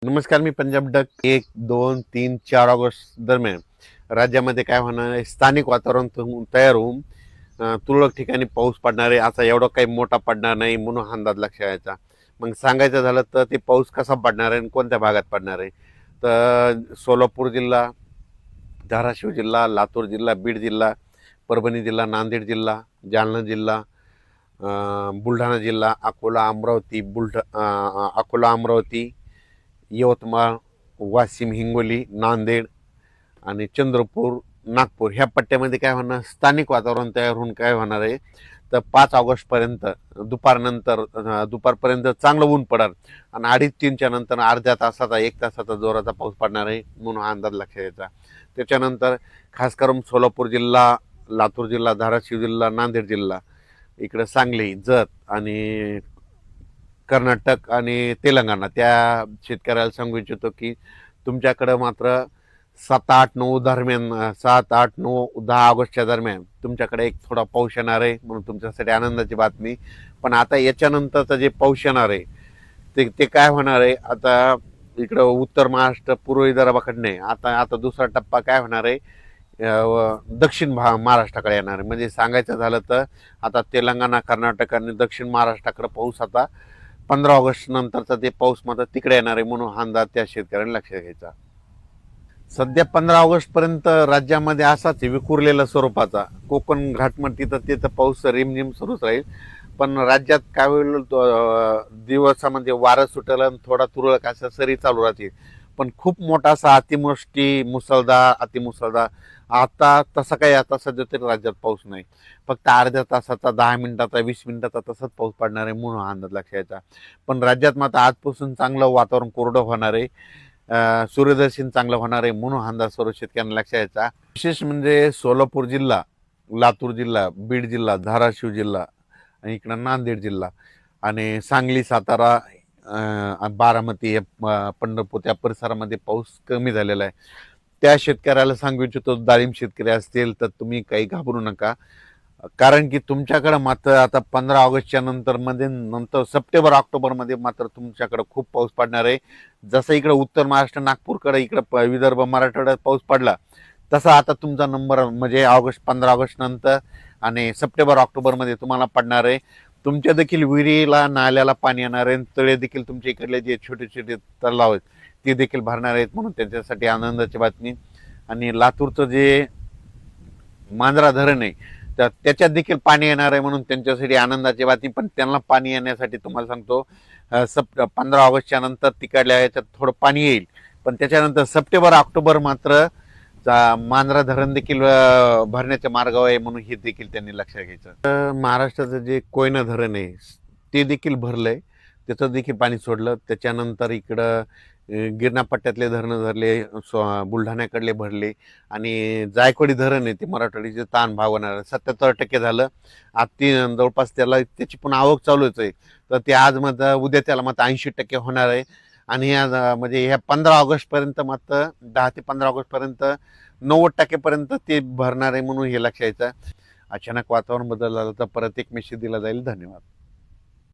नमस्कार, मी Punjab duck. 1, 2, 3, 4 August दरम्यान राज्यामध्ये काय होणार आहे, स्थानिक वातावरण तयार होऊन तुरळक ठिकाणी पाऊस पडणार आहे. आता एवढा काही मोठा पडणार नाही म्हणून अंदाज लक्षात यायचा. मग सांगायचं झालं तर ते पाऊस कसा पडणार आहे आणि कोणत्या भागात पडणार आहे, तर सोलापूर जिल्हा, धाराशिव जिल्हा, लातूर जिल्हा, बीड जिल्हा, परभणी जिल्हा, नांदेड जिल्हा, जालना जिल्हा, बुलढाणा जिल्हा, अकोला, अमरावती, यवतमाळ, वाशिम, हिंगोली, नांदेड आणि चंद्रपूर, नागपूर ह्या पट्ट्यामध्ये काय होणार, स्थानिक वातावरण तयार होऊन काय होणार आहे, तर 5 ऑगस्टपर्यंत दुपारपर्यंत चांगलं ऊन पडणार आणि 2:30-3च्या नंतर अर्ध्या तासाचा 1 तासाचा जोराचा पाऊस पडणार आहे म्हणून हा अंदाज लक्षात यायचा. त्याच्यानंतर खास करून सोलापूर जिल्हा, लातूर जिल्हा, धाराशिव जिल्हा, नांदेड जिल्हा, इकडं सांगली, जत आणि कर्नाटक आणि तेलंगणा त्या शेतकऱ्याला सांगू इच्छितो की तुमच्याकडं मात्र 7-8-9 दरम्यान तुमच्याकडे एक थोडा पाऊस येणार आहे म्हणून तुमच्यासाठी आनंदाची बातमी. पण आता याच्यानंतरचं जे पाऊस येणार आहे ते ते काय होणार आहे, आता इकडं उत्तर महाराष्ट्र, पूर्व विदर्भाकडे आता आता दुसरा टप्पा काय होणार आहे, दक्षिण महाराष्ट्राकडे येणार आहे. म्हणजे सांगायचं झालं तर आता तेलंगणा, कर्नाटक आणि दक्षिण महाराष्ट्राकडे पाऊस आता 15 ऑगस्ट नंतरचा ते पाऊस मात्र तिकडे येणार आहे म्हणून हा अंदाज त्या शेतकऱ्यांनी लक्षात घ्यायचा. सध्या 15 ऑगस्टपर्यंत राज्यामध्ये असाच विखुरलेला स्वरूपाचा कोकण घाटमटी तर तिथं पाऊस रिमझिम सुरूच राहील. पण राज्यात काय होईल, दिवसामध्ये वारं सुटेल आणि थोडा तुरळक अशा सरी चालू राहतील. पण खूप मोठा असा अतिवृष्टी, मुसळधार, अतिमुसळधार आता तसा काही आता सध्या तरी राज्यात पाऊस नाही. फक्त अर्ध्या तासाचा, 10 मिनिटाचा, 20 मिनिटाचा तसंच पाऊस पडणार आहे म्हणून हा अंदाज लक्षात यायचा. पण राज्यात मात्र आजपासून चांगलं वातावरण कोरडं होणार आहे, सूर्यदर्शन चांगलं होणार आहे म्हणून हा अंदाज सर्व शेतकऱ्यांना लक्षात यायचा. विशेष म्हणजे सोलापूर जिल्हा, लातूर जिल्हा, बीड जिल्हा, धाराशिव जिल्हा आणि इकडं नांदेड जिल्हा आणि सांगली, सातारा, बारामती, पंढरपूर त्या परिसरामध्ये पाऊस कमी झालेला आहे. त्या शेतकऱ्याला सांगू इच्छितो, डाळिंब शेतकरी असतील तर तुम्ही काही घाबरू नका. कारण की तुमच्याकडं मात्र आता 15 ऑगस्टच्या नंतर सप्टेंबर ऑक्टोबरमध्ये मात्र तुमच्याकडं खूप पाऊस पडणार आहे. जसं इकडं उत्तर महाराष्ट्र, नागपूरकडे, इकडं विदर्भ, मराठवाड्यात पाऊस पडला तसा आता तुमचा नंबर म्हणजे 15 ऑगस्ट नंतर आणि सप्टेंबर ऑक्टोबरमध्ये तुम्हाला पडणार आहे. तुमच्या देखील विहिरीला, नाल्याला पाणी येणार आहे. तळे देखील तुमच्या इकडले जे छोटे छोटे तलाव आहेत ते देखील भरणार आहेत म्हणून त्यांच्यासाठी आनंदाची बातमी. आणि लातूरचं जे मांजरा धरण आहे तर त्याच्यात देखील पाणी येणार आहे म्हणून त्यांच्यासाठी आनंदाची बातमी. पण त्यांना पाणी येण्यासाठी तुम्हाला सांगतो 15 ऑगस्टच्या नंतर तिकडल्या याच्यात थोडं पाणी येईल. पण त्याच्यानंतर सप्टेंबर ऑक्टोबर मात्र मांजरा धरण देखील भरण्याच्या मार्गावर आहे म्हणून हे देखील त्यांनी लक्षात घ्यायचं. महाराष्ट्राचं जे कोयना धरण आहे ते देखील भरलंय, त्याचं देखील पाणी सोडलं. त्याच्यानंतर इकडं गिरणा पट्ट्यातले धरणं धरले, बुलढाण्याकडले भरले आणि जायकवाडी धरण आहे ते मराठवाड्याचे ताण भागवणार 77% झालं. ती जवळपास त्याची पण आवक चालूच आहे. तर ते आज मात्र उद्या त्याला मात्र 80% होणार आहे. आणि म्हणजे ह्या 15 ऑगस्टपर्यंत मात्र 10 ते 15 ऑगस्टपर्यंत 90% ते भरणार आहे म्हणून हे लक्षात यायचं. अचानक वातावरण बदल झालं तर परत एक मेसेज दिला जाईल. धन्यवाद.